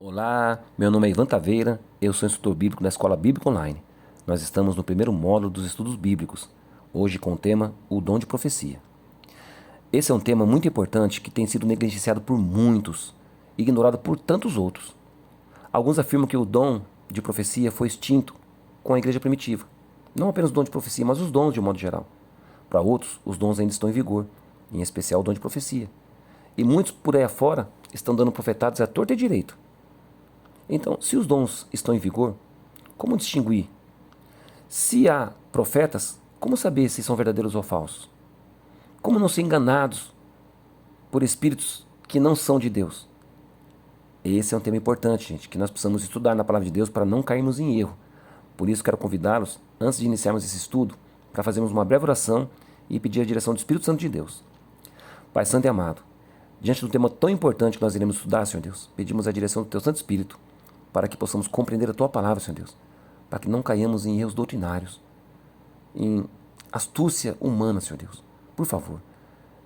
Olá, meu nome é Ivan Taveira, eu sou instrutor bíblico da Escola Bíblica Online. Nós estamos no primeiro módulo dos estudos bíblicos, hoje com o tema O Dom de Profecia. Esse é um tema muito importante que tem sido negligenciado por muitos, ignorado por tantos outros. Alguns afirmam que o dom de profecia foi extinto com a igreja primitiva. Não apenas o dom de profecia, mas os dons de um modo geral. Para outros, os dons ainda estão em vigor, em especial o dom de profecia. E muitos por aí afora estão dando profetadas à torta e à direito. Então, se os dons estão em vigor, como distinguir? Se há profetas, como saber se são verdadeiros ou falsos? Como não ser enganados por espíritos que não são de Deus? Esse é um tema importante, gente, que nós precisamos estudar na palavra de Deus para não cairmos em erro. Por isso, quero convidá-los, antes de iniciarmos esse estudo, para fazermos uma breve oração e pedir a direção do Espírito Santo de Deus. Pai Santo e amado, diante do tema tão importante que nós iremos estudar, Senhor Deus, pedimos a direção do Teu Santo Espírito, para que possamos compreender a Tua palavra, Senhor Deus, para que não caiamos em erros doutrinários, em astúcia humana, Senhor Deus. Por favor,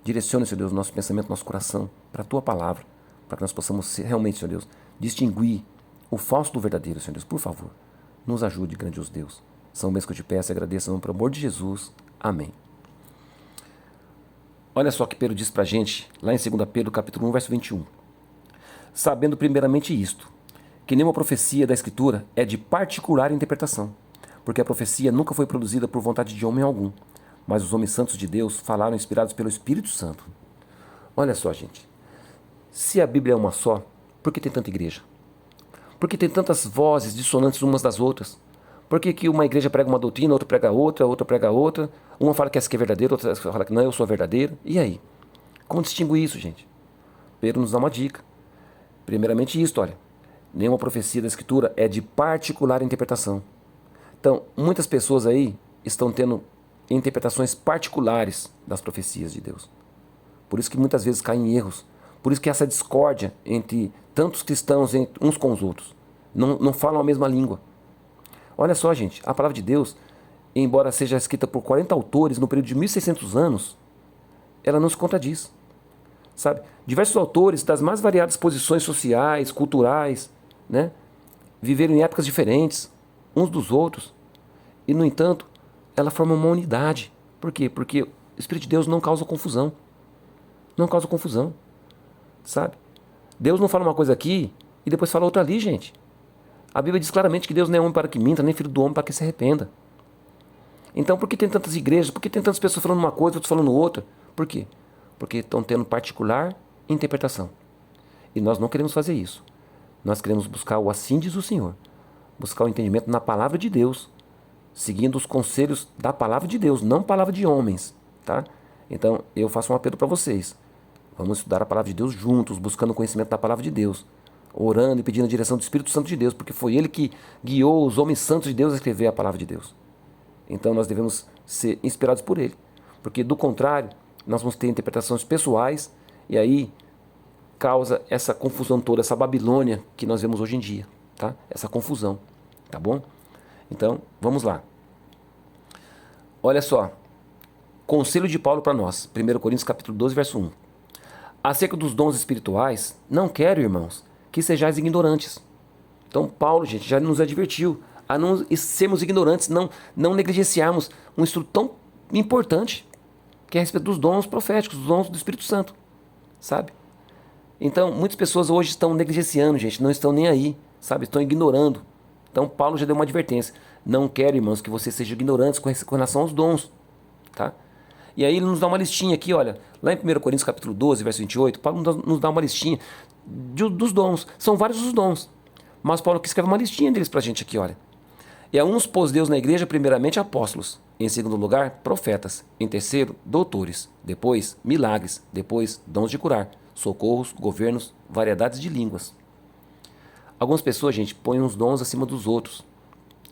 direcione, Senhor Deus, o nosso pensamento, nosso coração para a Tua palavra, para que nós possamos realmente, Senhor Deus, distinguir o falso do verdadeiro, Senhor Deus. Por favor, nos ajude, grandioso Deus. São bênçãos que eu te peço e agradeço, pelo amor de Jesus. Amém. Olha só que Pedro diz para a gente, lá em 2 Pedro, capítulo 1, verso 21. Sabendo primeiramente isto, que nenhuma profecia da Escritura é de particular interpretação, porque a profecia nunca foi produzida por vontade de homem algum, mas os homens santos de Deus falaram inspirados pelo Espírito Santo. Olha só, gente, se a Bíblia é uma só, por que tem tanta igreja? Por que tem tantas vozes dissonantes umas das outras? Por que uma igreja prega uma doutrina, outra prega outra, uma fala que essa aqui é verdadeira, outra fala que não, eu sou verdadeiro, e aí? Como distinguir isso, gente? Pedro nos dá uma dica. Primeiramente isto, olha, nenhuma profecia da Escritura é de particular interpretação. Então, muitas pessoas aí estão tendo interpretações particulares das profecias de Deus. Por isso que muitas vezes caem em erros. Por isso que essa discórdia entre tantos cristãos uns com os outros. Não falam a mesma língua. Olha só, gente, a palavra de Deus, embora seja escrita por 40 autores no período de 1600 anos, ela não se contradiz. Sabe? Diversos autores das mais variadas posições sociais, culturais, né, viveram em épocas diferentes, uns dos outros, e, no entanto, ela forma uma unidade. Por quê? Porque o Espírito de Deus não causa confusão. Não causa confusão, sabe? Deus não fala uma coisa aqui e depois fala outra ali, gente. A Bíblia diz claramente que Deus não é homem para que minta, nem filho do homem para que se arrependa. Então, por que tem tantas igrejas? Por que tem tantas pessoas falando uma coisa, outras falando outra? Por quê? Porque estão tendo particular interpretação. E nós não queremos fazer isso. Nós queremos buscar o assim diz o Senhor. Buscar o entendimento na palavra de Deus, seguindo os conselhos da palavra de Deus, não palavra de homens, tá? Então, eu faço um apelo para vocês. Vamos estudar a palavra de Deus juntos, buscando o conhecimento da palavra de Deus, orando e pedindo a direção do Espírito Santo de Deus, porque foi Ele que guiou os homens santos de Deus a escrever a palavra de Deus. Então, nós devemos ser inspirados por Ele, porque, do contrário, nós vamos ter interpretações pessoais e aí causa essa confusão toda, essa Babilônia que nós vemos hoje em dia, tá? Essa confusão, tá bom? Então, vamos lá. Olha só, conselho de Paulo para nós, 1 Coríntios capítulo 12, verso 1. Acerca dos dons espirituais, não quero, irmãos, que sejais ignorantes. Então, Paulo, gente, já nos advertiu a não sermos ignorantes, não negligenciarmos um estudo tão importante, que é a respeito dos dons proféticos, dos dons do Espírito Santo, sabe? Então, muitas pessoas hoje estão negligenciando, gente, não estão nem aí, sabe? Estão ignorando. Então, Paulo já deu uma advertência. Não quero, irmãos, que vocês sejam ignorantes com relação aos dons, tá? E aí ele nos dá uma listinha aqui, olha, lá em 1 Coríntios capítulo 12, verso 28, Paulo nos dá uma listinha dos dons. São vários os dons, mas Paulo aqui escreve uma listinha deles pra gente aqui, olha. E a uns pôs Deus na igreja, primeiramente apóstolos, em segundo lugar, profetas, em terceiro, doutores, depois, milagres, depois, dons de curar, socorros, governos, variedades de línguas. Algumas pessoas, gente, põem uns dons acima dos outros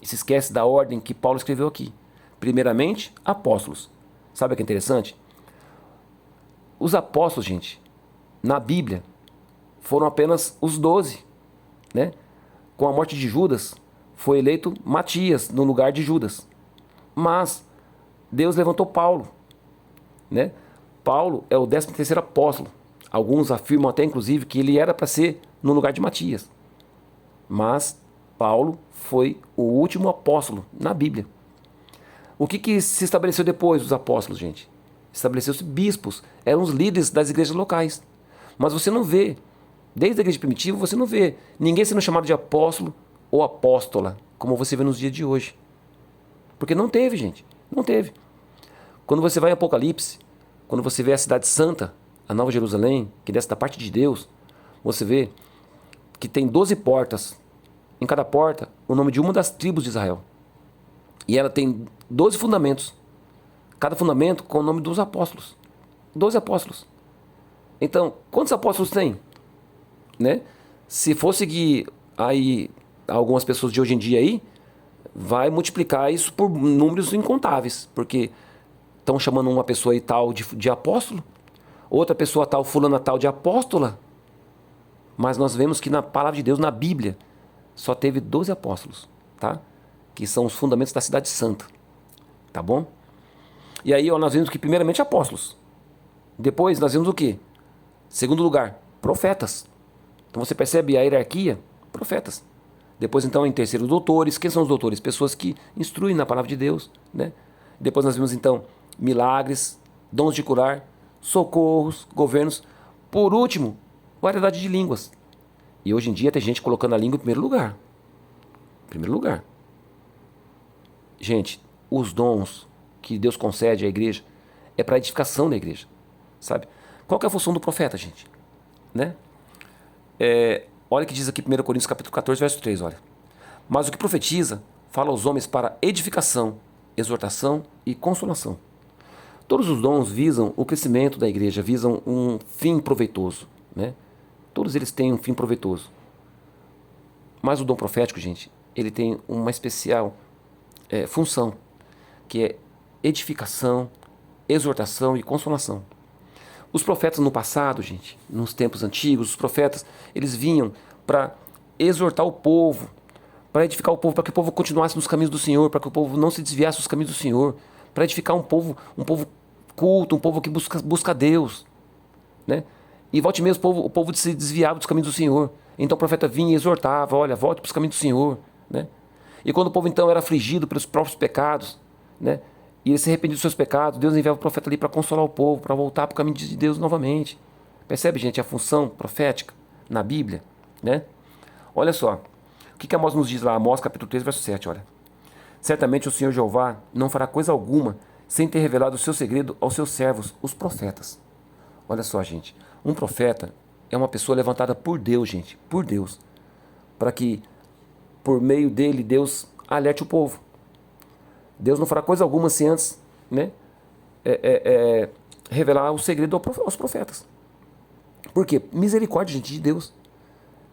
e se esquece da ordem que Paulo escreveu aqui. Primeiramente, apóstolos. Sabe o que é interessante? Os apóstolos, gente, na Bíblia, foram apenas os 12, né? Com a morte de Judas, foi eleito Matias no lugar de Judas. Mas Deus levantou Paulo, né? Paulo é o 13º apóstolo. Alguns afirmam até, inclusive, que ele era para ser no lugar de Matias. Mas Paulo foi o último apóstolo na Bíblia. O que se estabeleceu depois dos apóstolos, gente? Estabeleceu-se bispos, eram os líderes das igrejas locais. Mas você não vê, desde a igreja primitiva, você não vê ninguém sendo chamado de apóstolo ou apóstola, como você vê nos dias de hoje. Porque não teve, gente. Não teve. Quando você vai em Apocalipse, quando você vê a cidade santa, a Nova Jerusalém, que desce da parte de Deus, você vê que tem 12 portas. Em cada porta, o nome de uma das tribos de Israel. E ela tem 12 fundamentos. Cada fundamento com o nome dos apóstolos. 12 apóstolos. Então, quantos apóstolos tem? Né? Se for seguir aí algumas pessoas de hoje em dia aí, vai multiplicar isso por números incontáveis. Porque estão chamando uma pessoa aí tal de apóstolo, outra pessoa tal, fulana tal de apóstola. Mas nós vemos que na palavra de Deus, na Bíblia, só teve 12 apóstolos, tá? Que são os fundamentos da cidade santa, tá bom? E aí ó, nós vemos que primeiramente apóstolos. Depois nós vemos o quê? Segundo lugar, profetas. Então você percebe a hierarquia? Profetas. Depois então em terceiro, doutores. Quem são os doutores? Pessoas que instruem na palavra de Deus, né? Depois nós vemos então milagres, dons de curar, socorros, governos. Por último, variedade de línguas. E hoje em dia tem gente colocando a língua em primeiro lugar. Em primeiro lugar. Gente, os dons que Deus concede à igreja é para a edificação da igreja. Sabe? Qual que é a função do profeta, gente? Né? Olha o que diz aqui 1 Coríntios capítulo 14, verso 3, olha. Mas o que profetiza fala aos homens para edificação, exortação e consolação. Todos os dons visam o crescimento da igreja, visam um fim proveitoso, né? Todos eles têm um fim proveitoso. Mas o dom profético, gente, ele tem uma especial função, que é edificação, exortação e consolação. Os profetas no passado, gente, nos tempos antigos, os profetas, eles vinham para exortar o povo, para edificar o povo, para que o povo continuasse nos caminhos do Senhor, para que o povo não se desviasse dos caminhos do Senhor, para edificar um povo culto, um povo que busca Deus, né? E volte mesmo o povo se desviava dos caminhos do Senhor. Então o profeta vinha e exortava, olha, volte para os caminhos do Senhor, né? E quando o povo então era afligido pelos próprios pecados, né? E ele se arrependia dos seus pecados, Deus enviava o profeta ali para consolar o povo, para voltar para o caminho de Deus novamente. Percebe, gente, a função profética na Bíblia, né? Olha só, o que Amós nos diz lá, Amós capítulo 3, verso 7, olha. Certamente o Senhor Jeová não fará coisa alguma sem ter revelado o seu segredo aos seus servos, os profetas. Olha só, gente, um profeta é uma pessoa levantada por Deus, gente, por Deus, para que por meio dele Deus alerte o povo. Deus não fará coisa alguma sem antes, né, revelar o segredo aos profetas. Por quê? Misericórdia, gente, de Deus.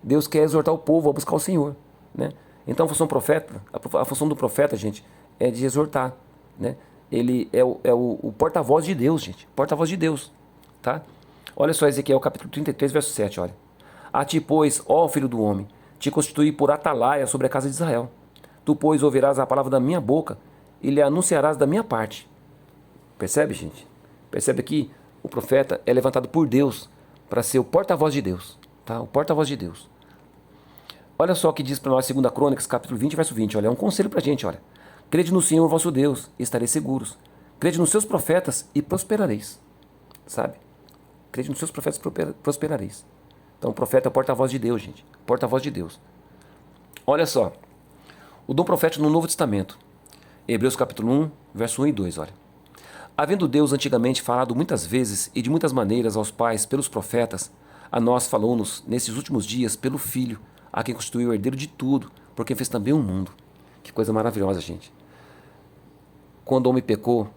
Deus quer exortar o povo a buscar o Senhor, né? Então a função do profeta, gente, é de exortar, né? Ele é o porta-voz de Deus, gente, porta-voz de Deus, tá? Olha só Ezequiel capítulo 33, verso 7, olha. A ti, pois, ó filho do homem, te constituí por atalaia sobre a casa de Israel. Tu, pois, ouvirás a palavra da minha boca e lhe anunciarás da minha parte. Percebe, gente? Percebe que o profeta é levantado por Deus para ser o porta-voz de Deus, tá? O porta-voz de Deus. Olha só o que diz para nós 2 Crônicas, capítulo 20, verso 20. Olha, é um conselho para a gente, olha. Crede no Senhor vosso Deus e estareis seguros. Crede nos seus profetas e prosperareis. Sabe? Crede nos seus profetas e prosperareis. Então o profeta é o porta-voz de Deus, gente. Porta-voz de Deus. Olha só. O dom profético no Novo Testamento. Hebreus capítulo 1, verso 1 e 2, olha. Havendo Deus antigamente falado muitas vezes e de muitas maneiras aos pais pelos profetas, a nós falou-nos nesses últimos dias pelo Filho, a quem constituiu o herdeiro de tudo, por quem fez também o mundo. Que coisa maravilhosa, gente. Quando o homem pecou,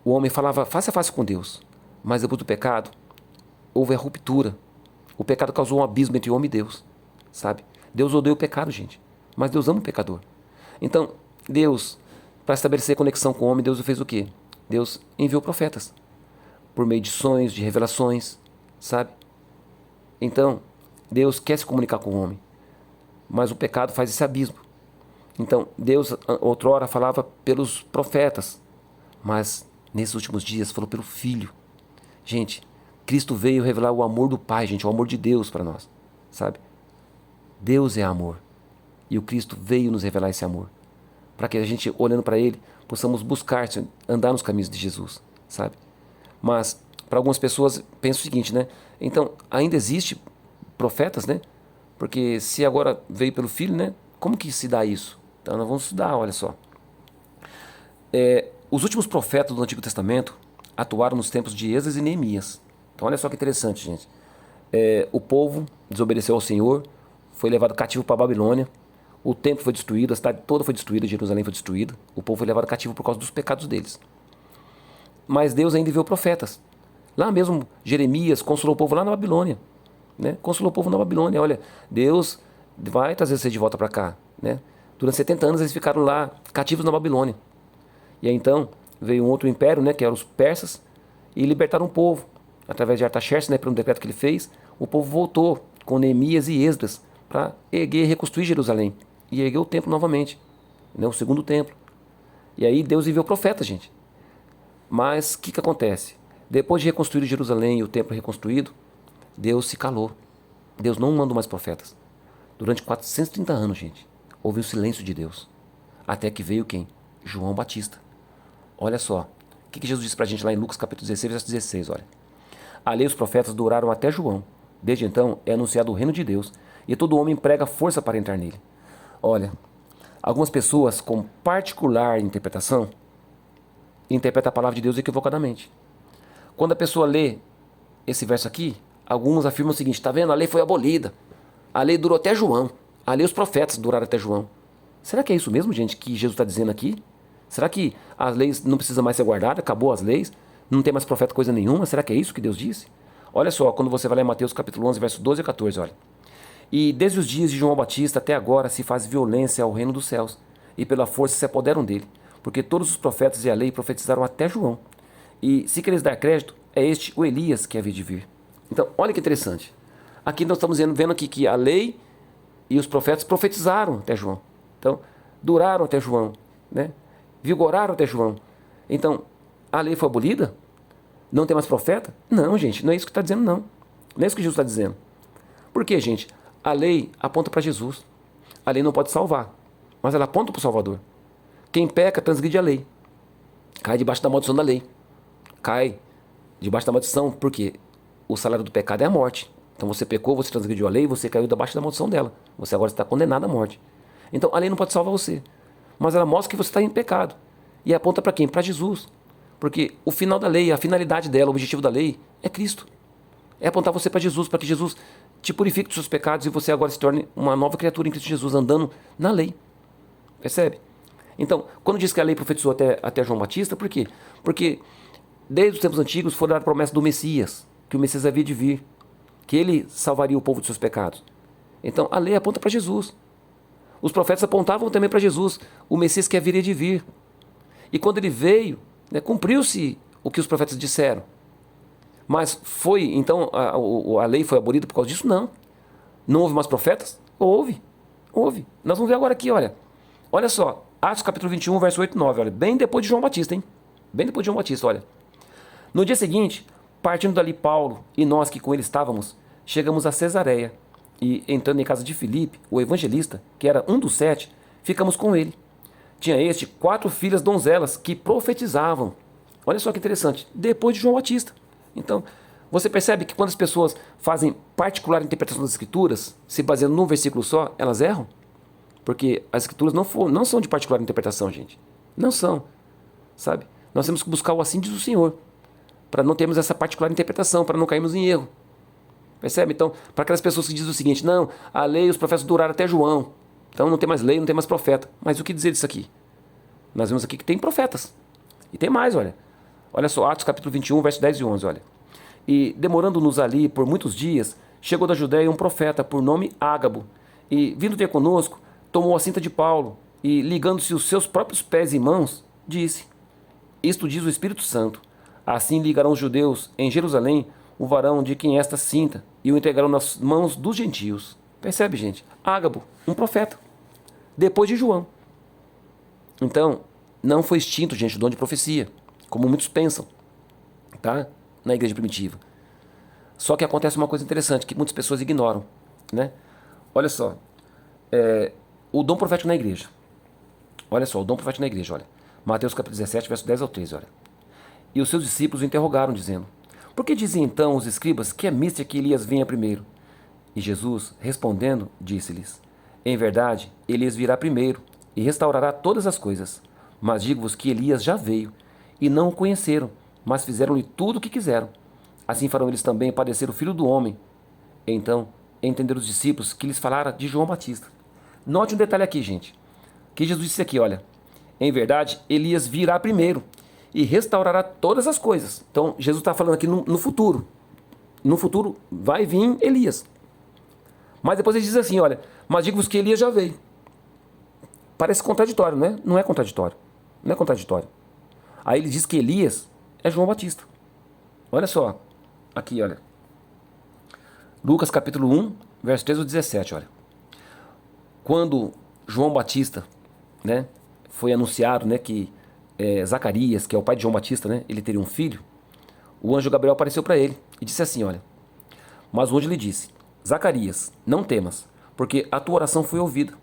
o homem falava face a face com Deus. Mas depois do pecado, houve a ruptura. O pecado causou um abismo entre o homem e Deus, sabe? Deus odeia o pecado, gente. Mas Deus ama o pecador. Então, Deus, para estabelecer conexão com o homem, Deus fez o quê? Deus enviou profetas. Por meio de sonhos, de revelações, sabe? Então, Deus quer se comunicar com o homem. Mas o pecado faz esse abismo. Então, Deus outrora falava pelos profetas, mas nesses últimos dias falou pelo Filho. Gente, Cristo veio revelar o amor do Pai, gente, o amor de Deus para nós, sabe? Deus é amor. E o Cristo veio nos revelar esse amor. Para que a gente, olhando para Ele, possamos buscar, andar nos caminhos de Jesus, sabe? Mas, para algumas pessoas, pensa o seguinte, né? Então, ainda existe profetas, né? Porque se agora veio pelo Filho, né? Como que se dá isso? Então, nós vamos estudar, olha só. Os últimos profetas do Antigo Testamento atuaram nos tempos de Esdras e Neemias. Então, olha só que interessante, gente. O povo desobedeceu ao Senhor, foi levado cativo para a Babilônia, o templo foi destruído, a cidade toda foi destruída, Jerusalém foi destruída, o povo foi levado cativo por causa dos pecados deles. Mas Deus ainda enviou profetas. Lá mesmo, Jeremias consolou o povo lá na Babilônia, né? Consolou o povo na Babilônia. Olha, Deus vai trazer vocês de volta para cá, né? Durante 70 anos eles ficaram lá cativos na Babilônia. E aí então veio um outro império, né, que eram os persas, e libertaram o povo. Através de Artaxerxes, né, por um decreto que ele fez, o povo voltou com Neemias e Esdras para erguer e reconstruir Jerusalém. E erguer o templo novamente, né, o segundo templo. E aí Deus enviou profetas, gente. Mas o que acontece? Depois de reconstruir Jerusalém e o templo reconstruído, Deus se calou. Deus não mandou mais profetas. Durante 430 anos, gente, houve o silêncio de Deus. Até que veio quem? João Batista. Olha só. O que Jesus disse pra gente lá em Lucas capítulo 16, verso 16, olha. A lei e os profetas duraram até João. Desde então é anunciado o reino de Deus, e todo homem prega força para entrar nele. Olha, algumas pessoas com particular interpretação interpretam a palavra de Deus equivocadamente. Quando a pessoa lê esse verso aqui, alguns afirmam o seguinte: está vendo? A lei foi abolida. A lei durou até João. A lei e os profetas duraram até João. Será que é isso mesmo, gente, que Jesus está dizendo aqui? Será que as leis não precisam mais ser guardadas? Acabou as leis? Não tem mais profeta coisa nenhuma? Será que é isso que Deus disse? Olha só, quando você vai ler Mateus capítulo 11, verso 12 e 14, olha. E desde os dias de João Batista até agora se faz violência ao reino dos céus, e pela força se apoderam dele, porque todos os profetas e a lei profetizaram até João. E se queres dar crédito, é este o Elias que havia de vir. Então, olha que interessante. Aqui nós estamos vendo aqui que a lei e os profetas profetizaram até João. Então, duraram até João, né? Vigoraram até João. Então, a lei foi abolida? Não tem mais profeta? Não, gente, não é isso que está dizendo, não. Não é isso que Jesus está dizendo. Por quê, gente? A lei aponta para Jesus. A lei não pode salvar, mas ela aponta para o Salvador. Quem peca transgride a lei. Cai debaixo da maldição da lei. Cai debaixo da maldição, porque o salário do pecado é a morte. Então você pecou, você transgrediu a lei, você caiu debaixo da maldição dela. Você agora está condenado à morte. Então a lei não pode salvar você, mas ela mostra que você está em pecado. E aponta para quem? Para Jesus. Porque o final da lei, a finalidade dela, o objetivo da lei é Cristo. É apontar você para Jesus, para que Jesus te purifique dos seus pecados e você agora se torne uma nova criatura em Cristo Jesus, andando na lei. Percebe? Então, quando diz que a lei profetizou até João Batista, por quê? Porque desde os tempos antigos foi dada a promessa do Messias, que o Messias havia de vir, que ele salvaria o povo dos seus pecados. Então, a lei aponta para Jesus. Os profetas apontavam também para Jesus, o Messias que haveria de vir. E quando ele veio, né, cumpriu-se o que os profetas disseram. Mas foi, então, a lei foi abolida por causa disso? Não. Não houve mais profetas? Houve. Houve. Nós vamos ver agora aqui, olha. Olha só, Atos capítulo 21, verso 8 e 9, olha. Bem depois de João Batista, hein? Bem depois de João Batista, olha. No dia seguinte, partindo dali Paulo e nós que com ele estávamos, chegamos a Cesareia. E entrando em casa de Filipe, o evangelista, que era um dos 7, ficamos com ele. Tinha este 4 filhas donzelas que profetizavam. Olha só que interessante. Depois de João Batista. Então, você percebe que quando as pessoas fazem particular interpretação das escrituras, se baseando num versículo só, elas erram? Porque as escrituras não são de particular interpretação, gente. Não são. Sabe? Nós temos que buscar o assim diz o Senhor, para não termos essa particular interpretação, para não cairmos em erro. Percebe? Então, para aquelas pessoas que dizem o seguinte: não, a lei e os profetas duraram até João, então não tem mais lei, não tem mais profeta. Mas o que dizer disso aqui? Nós vemos aqui que tem profetas. E tem mais, olha. Olha só, Atos capítulo 21, verso 10 e 11, olha. E demorando-nos ali por muitos dias, chegou da Judéia um profeta por nome Ágabo, e vindo ter conosco, tomou a cinta de Paulo, e ligando-se os seus próprios pés e mãos, disse: isto diz o Espírito Santo, assim ligarão os judeus em Jerusalém o varão de quem esta cinta, e o entregarão nas mãos dos gentios. Percebe, gente? Ágabo, um profeta, depois de João. Então, não foi extinto, gente, o dom de profecia, como muitos pensam, tá? Na igreja primitiva. Só que acontece uma coisa interessante, que muitas pessoas ignoram, né? Olha só, o dom profético na igreja. Olha só, o dom profético na igreja, olha. Mateus capítulo 17, verso 10 ao 13, olha. E os seus discípulos o interrogaram, dizendo: Por que dizem então os escribas que é mística que Elias venha primeiro? E Jesus, respondendo, disse-lhes: Em verdade, Elias virá primeiro e restaurará todas as coisas. Mas digo-vos que Elias já veio, e não o conheceram, mas fizeram-lhe tudo o que quiseram. Assim farão eles também padecer o Filho do Homem. Então, entenderam os discípulos que lhes falara de João Batista. Note um detalhe aqui, gente. Que Jesus disse aqui, olha. Em verdade, Elias virá primeiro e restaurará todas as coisas. Então, Jesus está falando aqui no futuro. No futuro vai vir Elias. Mas depois ele diz assim, olha, mas digo-vos que Elias já veio. Parece contraditório, né? Não é contraditório. Não é contraditório. Aí ele diz que Elias é João Batista. Olha só. Aqui, olha. Lucas capítulo 1, verso 13 ao 17, olha. Quando João Batista, né, foi anunciado, né, que Zacarias, que é o pai de João Batista, né, ele teria um filho, o anjo Gabriel apareceu para ele e disse assim, olha. Mas o anjo lhe disse: Zacarias, não temas, porque a tua oração foi ouvida.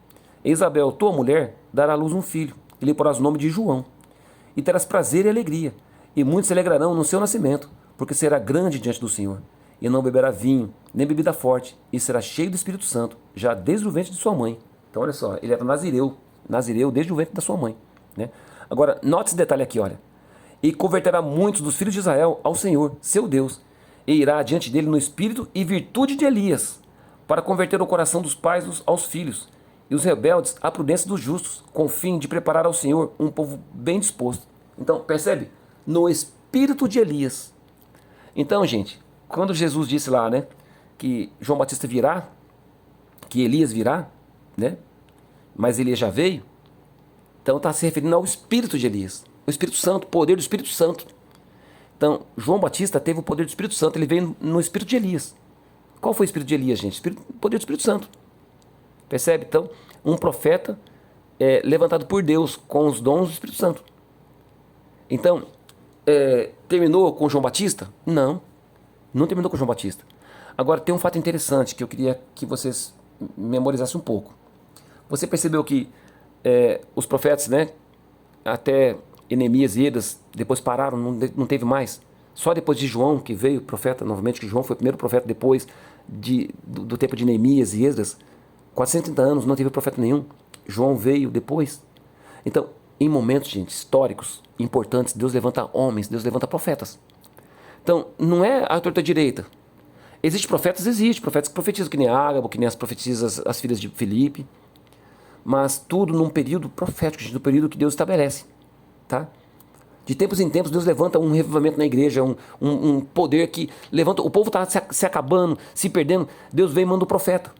Isabel, tua mulher, dará à luz um filho, e lhe porás o nome de João. E terás prazer e alegria, e muitos se alegrarão no seu nascimento, porque será grande diante do Senhor. E não beberá vinho, nem bebida forte, e será cheio do Espírito Santo, já desde o ventre de sua mãe. Então, olha só, ele era nazireu desde o ventre da sua mãe, né? Agora, note esse detalhe aqui, olha. E converterá muitos dos filhos de Israel ao Senhor, seu Deus, e irá diante dele no espírito e virtude de Elias, para converter o coração dos pais aos filhos, e os rebeldes à prudência dos justos, com o fim de preparar ao Senhor um povo bem disposto. Então, percebe? No espírito de Elias. Então, gente, quando Jesus disse lá, né, que João Batista virá, que Elias virá, né, mas Elias já veio, então está se referindo ao espírito de Elias, o Espírito Santo, o poder do Espírito Santo. Então, João Batista teve o poder do Espírito Santo, ele veio no espírito de Elias. Qual foi o espírito de Elias, gente? O poder do Espírito Santo. Percebe? Então, um profeta levantado por Deus com os dons do Espírito Santo. Então, terminou com João Batista? Não, não terminou com João Batista. Agora, tem um fato interessante que eu queria que vocês memorizassem um pouco. Você percebeu que os profetas, né, até Neemias e Esdras, depois pararam, não teve mais. Só depois de João, que veio o profeta, novamente, que João foi o primeiro profeta depois do tempo de Neemias e Esdras, 430 anos, não teve profeta nenhum. João veio depois. Então, em momentos, gente, históricos, importantes, Deus levanta homens, Deus levanta profetas. Então, não é a torta direita. Existe profetas que profetizam, que nem Ágabo, que nem as profetizas, as filhas de Filipe. Mas tudo num período profético, gente, no período que Deus estabelece. Tá? De tempos em tempos, Deus levanta um revivamento na igreja, um poder que levanta. O povo está se acabando, se perdendo. Deus vem e manda o profeta.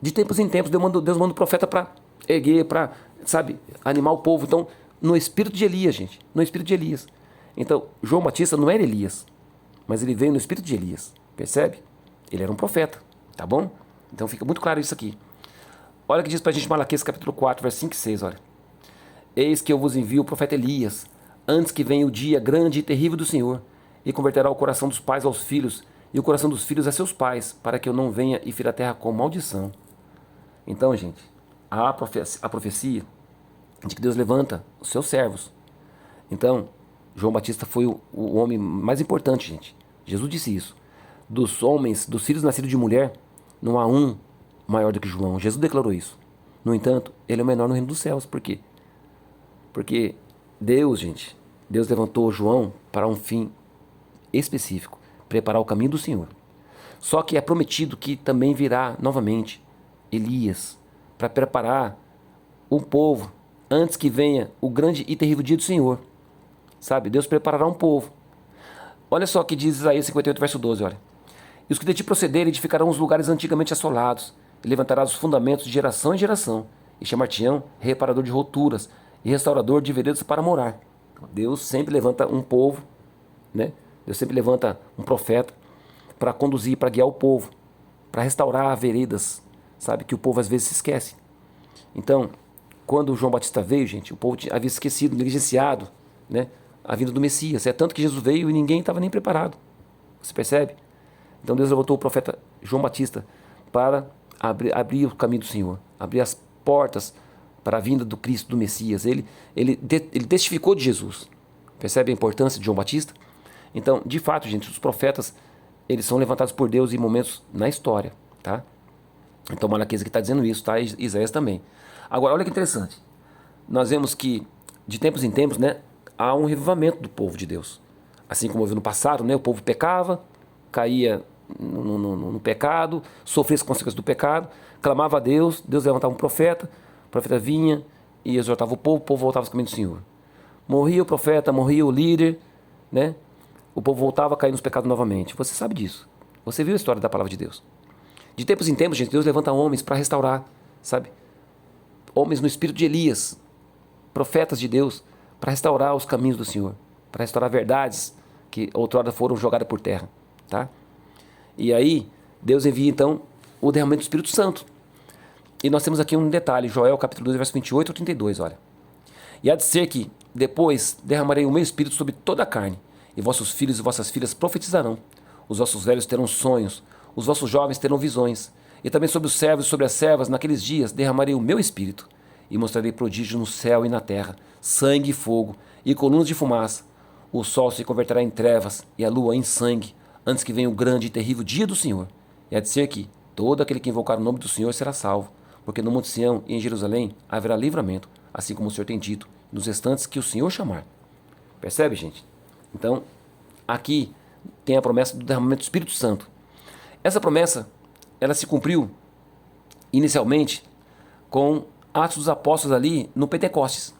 De tempos em tempos, Deus manda o profeta para erguer, para, sabe, animar o povo. Então, no espírito de Elias, gente. No espírito de Elias. Então, João Batista não era Elias, mas ele veio no espírito de Elias. Percebe? Ele era um profeta. Tá bom? Então, fica muito claro isso aqui. Olha o que diz para a gente Malaquias capítulo 4, verso 5 e 6, olha. Eis que eu vos envio o profeta Elias, antes que venha o dia grande e terrível do Senhor, e converterá o coração dos pais aos filhos, e o coração dos filhos a seus pais, para que eu não venha e fira a terra com maldição. Então, gente, a profecia de que Deus levanta os seus servos. Então, João Batista foi o homem mais importante, gente. Jesus disse isso. Dos homens, dos filhos nascidos de mulher, não há um maior do que João. Jesus declarou isso. No entanto, ele é o menor no reino dos céus. Por quê? Porque Deus, gente, Deus levantou João para um fim específico, preparar o caminho do Senhor. Só que é prometido que também virá novamente Elias para preparar o povo antes que venha o grande e terrível dia do Senhor. Sabe? Deus preparará um povo. Olha só o que diz Isaías 58, verso 12, olha. E os que de ti procederem edificarão os lugares antigamente assolados, e levantarás os fundamentos de geração em geração, e chamar-te-ão reparador de rupturas, e restaurador de veredas para morar. Deus sempre levanta um povo, né? Deus sempre levanta um profeta para conduzir, para guiar o povo, para restaurar veredas, sabe? Que o povo às vezes se esquece. Então, quando João Batista veio, gente, o povo havia esquecido, negligenciado, né, a vinda do Messias. É tanto que Jesus veio e ninguém estava nem preparado. Você percebe? Então Deus levantou o profeta João Batista para abrir o caminho do Senhor, abrir as portas para a vinda do Cristo, do Messias. Ele testificou de Jesus. Percebe a importância de João Batista? Então, de fato, gente, os profetas, eles são levantados por Deus em momentos na história, tá? Então, Malaquias aqui está dizendo isso, tá? Isaías também. Agora, olha que interessante. Nós vemos que, de tempos em tempos, né, há um revivamento do povo de Deus. Assim como houve no passado, né, o povo pecava, caía no pecado, sofria as consequências do pecado, clamava a Deus, Deus levantava um profeta, o profeta vinha e exortava o povo voltava aos caminhos do Senhor. Morria o profeta, morria o líder, né? O povo voltava a cair nos pecados novamente. Você sabe disso. Você viu a história da palavra de Deus. De tempos em tempos, gente, Deus levanta homens para restaurar, sabe? Homens no espírito de Elias, profetas de Deus, para restaurar os caminhos do Senhor, para restaurar verdades que outrora foram jogadas por terra, tá? E aí, Deus envia então o derramamento do Espírito Santo. E nós temos aqui um detalhe, Joel capítulo 2, verso 28 ao 32, olha. E há de ser que depois derramarei o meu Espírito sobre toda a carne, e vossos filhos e vossas filhas profetizarão, os vossos velhos terão sonhos, os vossos jovens terão visões, e também sobre os servos e sobre as servas naqueles dias derramarei o meu Espírito, e mostrarei prodígio no céu e na terra, sangue e fogo, e colunas de fumaça. O sol se converterá em trevas, e a lua em sangue, antes que venha o grande e terrível dia do Senhor. E há de ser que todo aquele que invocar o nome do Senhor será salvo, porque no Monte Sião e em Jerusalém haverá livramento, assim como o Senhor tem dito, nos restantes que o Senhor chamar. Percebe, gente? Então, aqui tem a promessa do derramamento do Espírito Santo. Essa promessa, ela se cumpriu inicialmente com Atos dos Apóstolos ali no Pentecostes.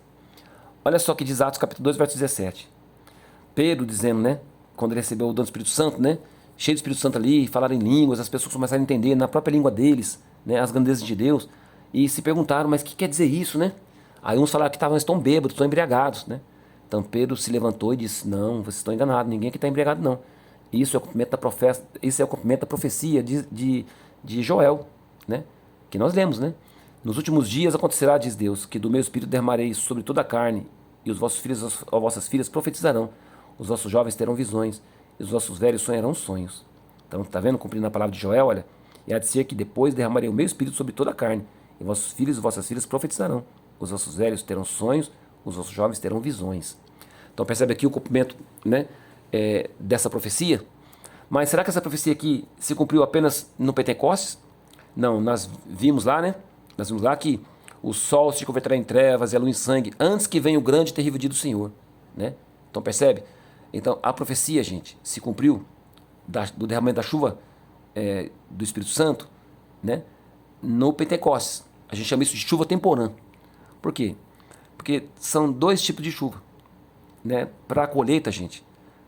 Olha só que diz Atos capítulo 2, verso 17. Pedro dizendo, né, quando ele recebeu o dom do Espírito Santo, né, cheio do Espírito Santo ali, falaram em línguas, as pessoas começaram a entender na própria língua deles, né, as grandezas de Deus, e se perguntaram, mas o que quer dizer isso, né? Aí uns falaram que estão bêbados, estão embriagados, né? Então Pedro se levantou e disse, não, vocês estão enganados, ninguém aqui está embriagado não. Isso é o cumprimento da profecia de Joel, né? Que nós lemos, né? Nos últimos dias acontecerá, diz Deus, que do meu Espírito derramarei sobre toda a carne, e os vossos filhos ou vossas filhas profetizarão, os vossos jovens terão visões, e os vossos velhos sonharão sonhos. Então, está vendo? Cumprindo a palavra de Joel, olha. E há de ser que depois derramarei o meu Espírito sobre toda a carne, e vossos filhos e vossas filhas profetizarão, os vossos velhos terão sonhos, os vossos jovens terão visões. Então percebe aqui o cumprimento, né, dessa profecia. Mas será que essa profecia aqui se cumpriu apenas no Pentecostes? Não, nós vimos lá, né? Nós vimos lá que o sol se converterá em trevas e a lua em sangue, antes que venha o grande e terrível dia do Senhor, né? Então percebe? Então a profecia, gente, se cumpriu do derramamento da chuva do Espírito Santo, né? No Pentecostes. A gente chama isso de chuva temporã. Por quê? Porque são dois tipos de chuva, né? Para a colheita, gente,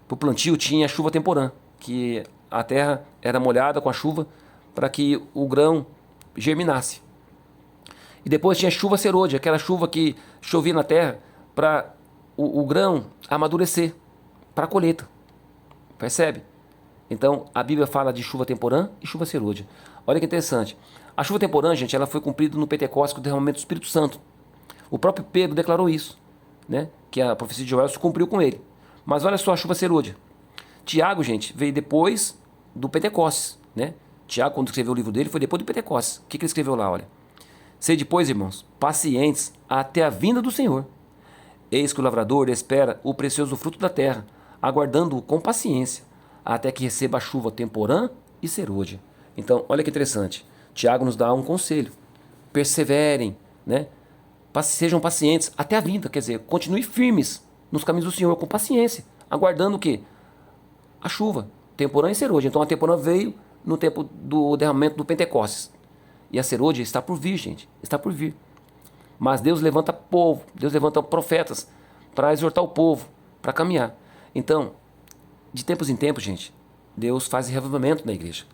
para o plantio tinha chuva temporã, que a terra era molhada com a chuva para que o grão germinasse. E depois tinha chuva serôdia, aquela chuva que chovia na terra para o grão amadurecer, para a colheita. Percebe? Então a Bíblia fala de chuva temporã e chuva serôdia. Olha que interessante. A chuva temporã, gente, ela foi cumprida no Pentecostes com o derramamento do Espírito Santo. O próprio Pedro declarou isso, né? Que a profecia de Joel se cumpriu com ele. Mas olha só a chuva serôdia. Tiago, gente, veio depois do Pentecostes, né? Tiago, quando escreveu o livro dele, foi depois do Pentecostes. O que ele escreveu lá, olha? Sede, pois, irmãos, pacientes até a vinda do Senhor. Eis que o lavrador espera o precioso fruto da terra, aguardando-o com paciência, até que receba a chuva temporã e serôdia. Então, olha que interessante. Tiago nos dá um conselho. Perseverem, né? Sejam pacientes até a vinda, quer dizer, continue firmes nos caminhos do Senhor com paciência, aguardando o quê? A chuva, temporã e serôdia. Então a temporã veio no tempo do derramamento do Pentecostes. E a serôdia está por vir, gente, está por vir. Mas Deus levanta povo, Deus levanta profetas para exortar o povo, para caminhar. Então, de tempos em tempos, gente, Deus faz revivamento na igreja.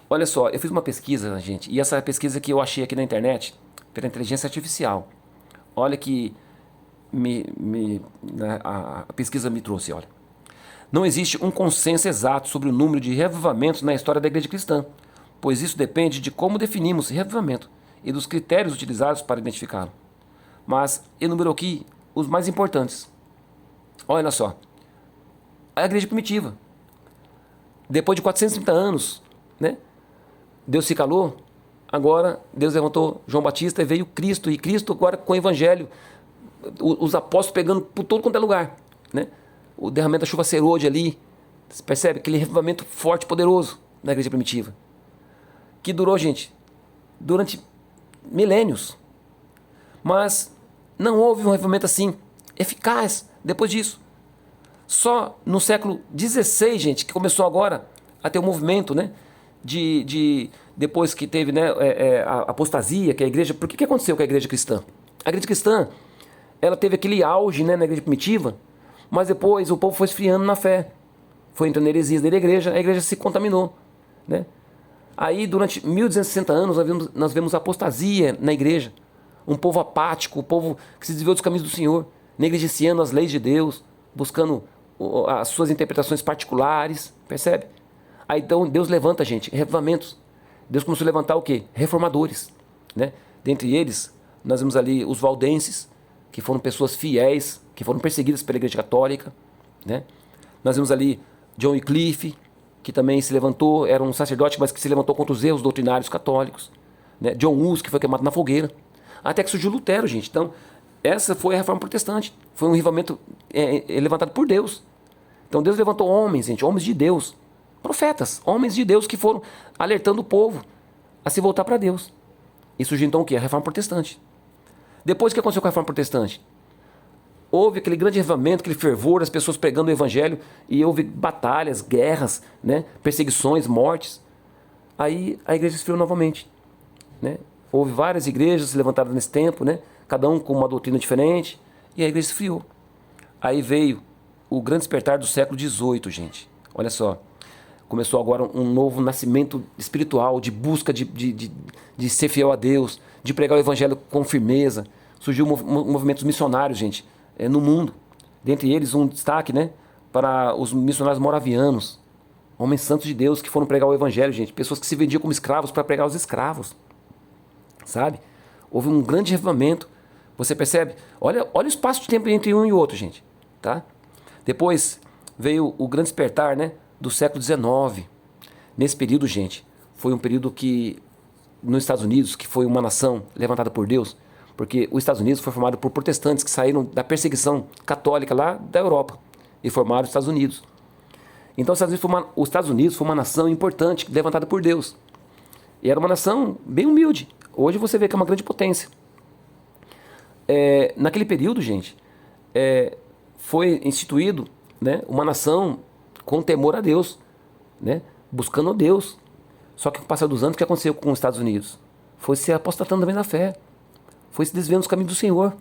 Olha só, eu fiz uma pesquisa, gente, e essa pesquisa que eu achei aqui na internet, pela inteligência artificial. Olha que a pesquisa me trouxe, olha. Não existe um consenso exato sobre o número de revivamentos na história da igreja cristã, pois isso depende de como definimos revivamento e dos critérios utilizados para identificá-lo. Mas enumerou aqui os mais importantes. Olha só, a igreja primitiva, depois de 430 anos, né, Deus se calou agora Deus levantou João Batista e veio Cristo. E Cristo agora com o Evangelho, os apóstolos pegando por todo quanto é lugar, né? O derramamento da chuva serôdia ali, você percebe? Aquele revivamento forte, poderoso na igreja primitiva. Que durou, gente, durante milênios. Mas não houve um revivamento assim, eficaz, depois disso. Só no século XVI, gente, que começou agora a ter um movimento, né? Depois que teve, né, a apostasia, que a igreja... Por que aconteceu com a igreja cristã? A igreja cristã, ela teve aquele auge, né, na igreja primitiva, mas depois o povo foi esfriando na fé. Foi entrando heresias dentro da igreja, a igreja se contaminou, né? Aí, durante 1260 anos, nós vemos apostasia na igreja. Um povo apático, um povo que se desviou dos caminhos do Senhor, negligenciando as leis de Deus, buscando as suas interpretações particulares, percebe? Aí, então, Deus levanta, gente, revivamentos. Deus começou a levantar o quê? Reformadores, né? Dentre eles, nós vemos ali os valdenses, que foram pessoas fiéis, que foram perseguidas pela igreja católica, né? Nós vemos ali John Wycliffe, que também se levantou, era um sacerdote, mas que se levantou contra os erros doutrinários católicos, né? John Hus, que foi queimado na fogueira. Até que surgiu Lutero, gente. Então, essa foi a reforma protestante. Foi um revivamento levantado por Deus. Então, Deus levantou homens, gente, homens de Deus, profetas, homens de Deus que foram alertando o povo a se voltar para Deus. E surgiu então o quê? A reforma protestante. Depois, o que aconteceu com a reforma protestante? Houve aquele grande revivamento, aquele fervor, as pessoas pregando o evangelho, e houve batalhas, guerras, né? Perseguições, mortes. Aí a igreja se esfriou novamente, né? Houve várias igrejas se levantaram nesse tempo, né? Cada um com uma doutrina diferente, e a igreja se esfriou. Aí veio o grande despertar do século XVIII, gente. Olha só, começou agora um novo nascimento espiritual, de busca de ser fiel a Deus, de pregar o evangelho com firmeza. Surgiu movimentos missionários, gente, no mundo. Dentre eles, um destaque, né, para os missionários moravianos, homens santos de Deus que foram pregar o evangelho, gente. Pessoas que se vendiam como escravos para pregar os escravos, sabe? Houve um grande revivamento. Você percebe? Olha o espaço de tempo entre um e outro, gente, tá? Depois veio o grande despertar, né, do século XIX. Nesse período, gente, foi um período que, nos Estados Unidos, que foi uma nação levantada por Deus, porque os Estados Unidos foi formado por protestantes que saíram da perseguição católica lá da Europa e formaram os Estados Unidos. Então os Estados Unidos foi uma nação importante, levantada por Deus. E era uma nação bem humilde. Hoje você vê que é uma grande potência. Naquele período, gente, foi instituído, né, uma nação com temor a Deus, né, buscando a Deus. Só que com o passar dos anos, o que aconteceu com os Estados Unidos? Foi se apostatando também na fé. Foi se desviando dos caminhos do Senhor.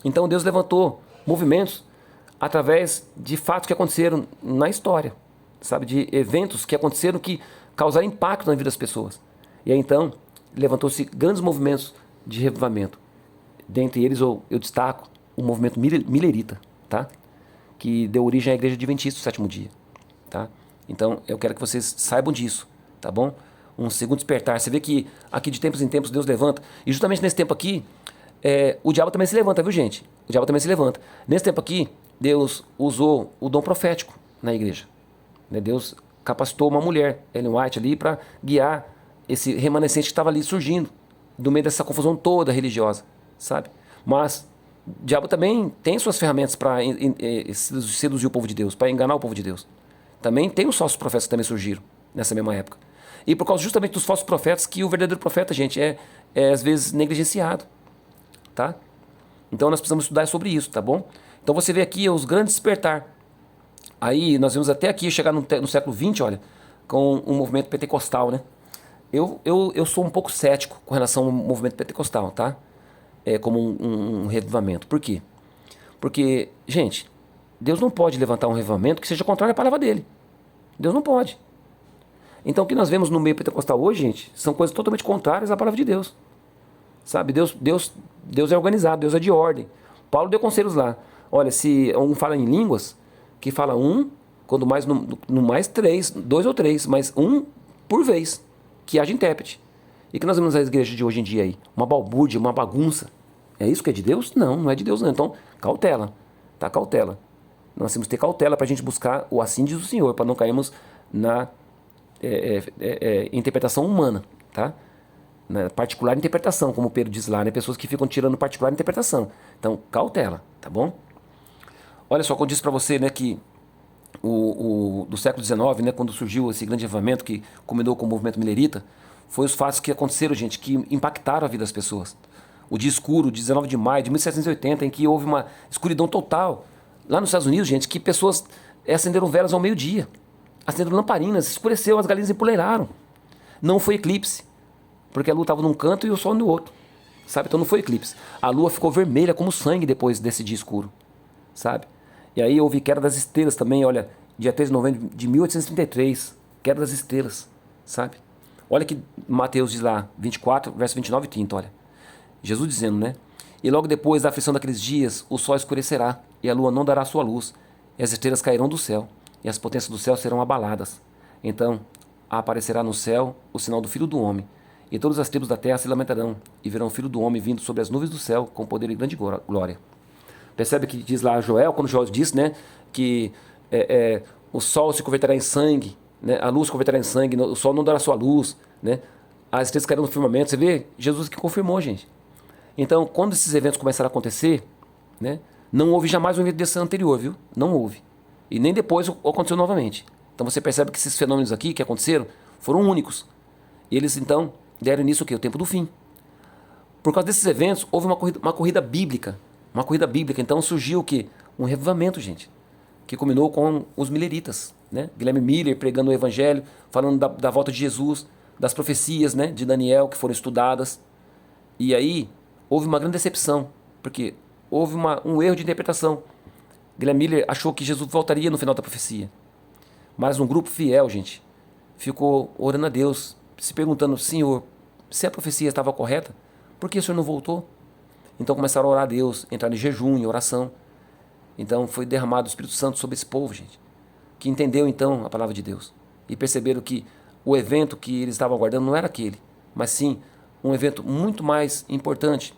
Então Deus levantou movimentos através de fatos que aconteceram na história, sabe, de eventos que aconteceram que causaram impacto na vida das pessoas. E aí então levantou-se grandes movimentos de revivamento. Dentre eles eu destaco o movimento milerita, tá? Que deu origem à Igreja Adventista do Sétimo Dia, tá? Então eu quero que vocês saibam disso, tá bom? Um segundo despertar. Você vê que aqui de tempos em tempos Deus levanta. E justamente nesse tempo aqui, o diabo também se levanta, viu, gente? O diabo também se levanta. Nesse tempo aqui, Deus usou o dom profético na igreja, né? Deus capacitou uma mulher, Ellen White, ali para guiar esse remanescente que estava ali surgindo do meio dessa confusão toda religiosa, sabe? Mas o diabo também tem suas ferramentas para seduzir o povo de Deus, para enganar o povo de Deus. Também tem os falsos profetas que também surgiram nessa mesma época. E por causa justamente dos falsos profetas que o verdadeiro profeta, gente, é às vezes negligenciado, tá? Então nós precisamos estudar sobre isso, tá bom? Então você vê aqui os grandes despertar. Aí nós vemos até aqui chegar no século XX, olha, com um movimento pentecostal, né? Eu sou um pouco cético com relação ao movimento pentecostal, tá? Como um revivamento. Por quê? Porque, gente, Deus não pode levantar um revivamento que seja contrário à palavra dele. Deus não pode. Então o que nós vemos no meio pentecostal hoje, gente, são coisas totalmente contrárias à palavra de Deus. Sabe, Deus é organizado, Deus é de ordem. Paulo deu conselhos lá. Olha, se um fala em línguas, que fala um, quando mais no mais três, dois ou três, mas um por vez, que haja intérprete. E que nós vemos nas igrejas de hoje em dia aí? Uma balbúrdia, uma bagunça. É isso que é de Deus? Não, não é de Deus não. Então, cautela, tá? Cautela. Nós temos que ter cautela para a gente buscar o assim diz o Senhor, para não cairmos na interpretação humana, tá? né? Particular interpretação, como o Pedro diz lá, né? Pessoas que ficam tirando particular interpretação. Então, cautela, tá bom? Olha só, quando eu disse para você, né, que do século XIX, né, quando surgiu esse grande avivamento que culminou com o movimento milerita, foi os fatos que aconteceram, gente, que impactaram a vida das pessoas. O dia escuro, 19 de maio de 1780, em que houve uma escuridão total. Lá nos Estados Unidos, gente, que pessoas acenderam velas ao meio-dia. Acenderam lamparinas, escureceu, as galinhas empoleiraram. Não foi eclipse, porque a lua estava num canto e o sol no outro, sabe? Então não foi eclipse. A lua ficou vermelha como sangue depois desse dia escuro, sabe? E aí houve queda das estrelas também, olha, dia 3 de novembro de 1833, queda das estrelas, sabe? Olha que Mateus diz lá, 24, verso 29 e 30, olha. Jesus dizendo, né? E logo depois da aflição daqueles dias, o sol escurecerá, e a lua não dará sua luz, e as estrelas cairão do céu, e as potências do céu serão abaladas. Então aparecerá no céu o sinal do Filho do Homem, e todas as tribos da terra se lamentarão, e verão o Filho do Homem vindo sobre as nuvens do céu, com poder e grande glória. Percebe que diz lá Joel, quando Joel disse, né, que o sol se converterá em sangue, né, a luz se converterá em sangue, o sol não dará sua luz, né, as estrelas cairão no firmamento. Você vê? Jesus que confirmou, gente. Então, quando esses eventos começaram a acontecer, né, não houve jamais um evento desse anterior, viu? Não houve. E nem depois aconteceu novamente. Então você percebe que esses fenômenos aqui que aconteceram foram únicos. E eles, então, deram início ao quê? O tempo do fim. Por causa desses eventos, houve uma corrida bíblica. Uma corrida bíblica. Então surgiu o quê? Um revivamento, gente. Que culminou com os mileritas, né? Guilherme Miller pregando o evangelho, falando da volta de Jesus, das profecias, né, de Daniel que foram estudadas. E aí houve uma grande decepção, porque houve um erro de interpretação. Guilherme Miller achou que Jesus voltaria no final da profecia. Mas um grupo fiel, gente, ficou orando a Deus, se perguntando, Senhor, se a profecia estava correta, por que o Senhor não voltou? Então começaram a orar a Deus, entrar em jejum, em oração. Então foi derramado o Espírito Santo sobre esse povo, gente, que entendeu então a palavra de Deus. E perceberam que o evento que eles estavam aguardando não era aquele, mas sim um evento muito mais importante.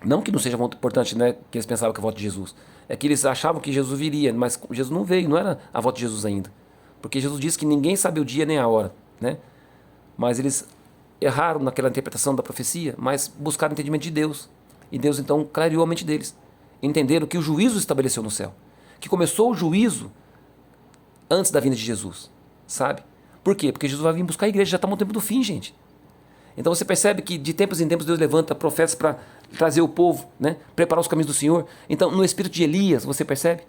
Não que não seja muito importante, né, que eles pensavam que a volta de Jesus. É que eles achavam que Jesus viria, mas Jesus não veio, não era a volta de Jesus ainda. Porque Jesus disse que ninguém sabe o dia nem a hora, né? Mas eles erraram naquela interpretação da profecia, mas buscaram entendimento de Deus. E Deus então clareou a mente deles. Entenderam que o juízo estabeleceu no céu. Que começou o juízo antes da vinda de Jesus, sabe? Por quê? Porque Jesus vai vir buscar a igreja, já está no tempo do fim, gente. Então você percebe que de tempos em tempos Deus levanta profetas para trazer o povo, né? Preparar os caminhos do Senhor. Então no espírito de Elias, você percebe?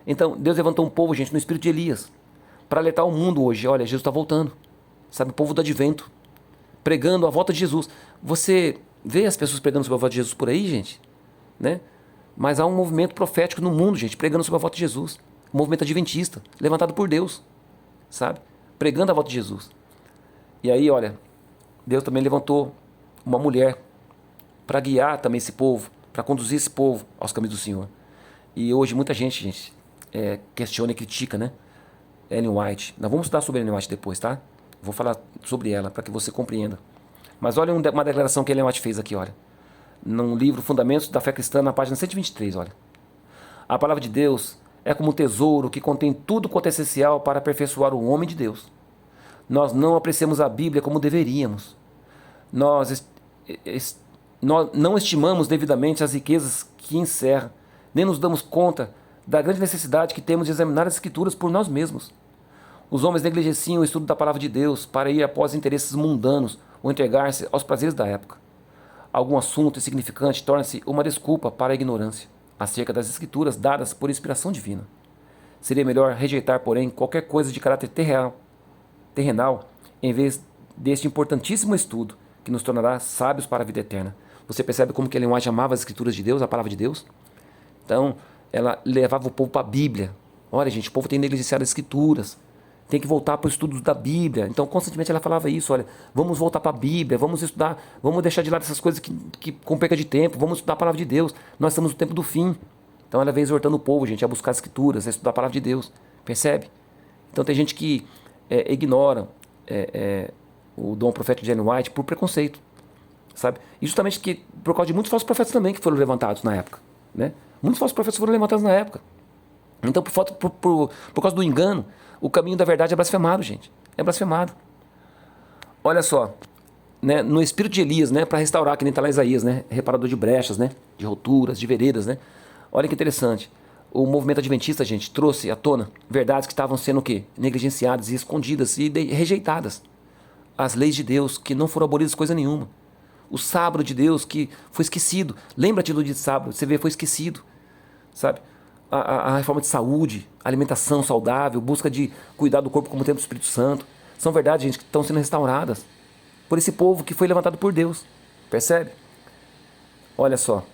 Então Deus levantou um povo, gente, no espírito de Elias, para alertar o mundo hoje. Olha, Jesus está voltando, sabe? O povo do advento, pregando a volta de Jesus. Você vê as pessoas pregando sobre a volta de Jesus por aí, gente, né? Mas há um movimento profético no mundo, gente, pregando sobre a volta de Jesus. Um movimento adventista, levantado por Deus, sabe? Pregando a volta de Jesus. E aí, olha, Deus também levantou uma mulher para guiar também esse povo, para conduzir esse povo aos caminhos do Senhor. E hoje muita gente, questiona e critica, né? Ellen White. Nós vamos estudar sobre Ellen White depois, tá? Vou falar sobre ela para que você compreenda. Mas olha uma declaração que Ellen White fez aqui, olha. Num livro Fundamentos da Fé Cristã, na página 123, olha. A palavra de Deus é como um tesouro que contém tudo quanto é essencial para aperfeiçoar o homem de Deus. Nós não apreciamos a Bíblia como deveríamos. Nós não estimamos devidamente as riquezas que encerra, nem nos damos conta da grande necessidade que temos de examinar as Escrituras por nós mesmos. Os homens negligenciam o estudo da palavra de Deus para ir após interesses mundanos ou entregar-se aos prazeres da época. Algum assunto insignificante torna-se uma desculpa para a ignorância acerca das Escrituras dadas por inspiração divina. Seria melhor rejeitar, porém, qualquer coisa de caráter terrenal, em vez deste importantíssimo estudo que nos tornará sábios para a vida eterna. Você percebe como que Ellen White amava as Escrituras de Deus, a palavra de Deus? Então, ela levava o povo para a Bíblia. Olha, gente, o povo tem negligenciado as Escrituras. Tem que voltar para o estudo da Bíblia. Então, constantemente ela falava isso, olha, vamos voltar para a Bíblia, vamos estudar, vamos deixar de lado essas coisas que com perca de tempo, vamos estudar a palavra de Deus. Nós estamos no tempo do fim. Então, ela veio exortando o povo, gente, a buscar as Escrituras, a estudar a palavra de Deus. Percebe? Então, tem gente que ignora o dom profético de Ellen White por preconceito, sabe? E justamente por causa de muitos falsos profetas também que foram levantados na época, né? Muitos falsos profetas foram levantados na época. Então, por causa do engano, o caminho da verdade é blasfemado, gente. É blasfemado. Olha só, né, no espírito de Elias, né, para restaurar, que nem está lá em Isaías, né, reparador de brechas, né, de roturas, de veredas, né. Olha que interessante. O movimento adventista, gente, trouxe à tona verdades que estavam sendo o quê? Negligenciadas e escondidas e rejeitadas. As leis de Deus que não foram abolidas coisa nenhuma. O sábado de Deus que foi esquecido. Lembra-te do dia de sábado, você vê, foi esquecido. Sabe? A reforma de saúde, alimentação saudável, busca de cuidar do corpo como templo do Espírito Santo. São verdades, gente, que estão sendo restauradas por esse povo que foi levantado por Deus. Percebe? Olha só.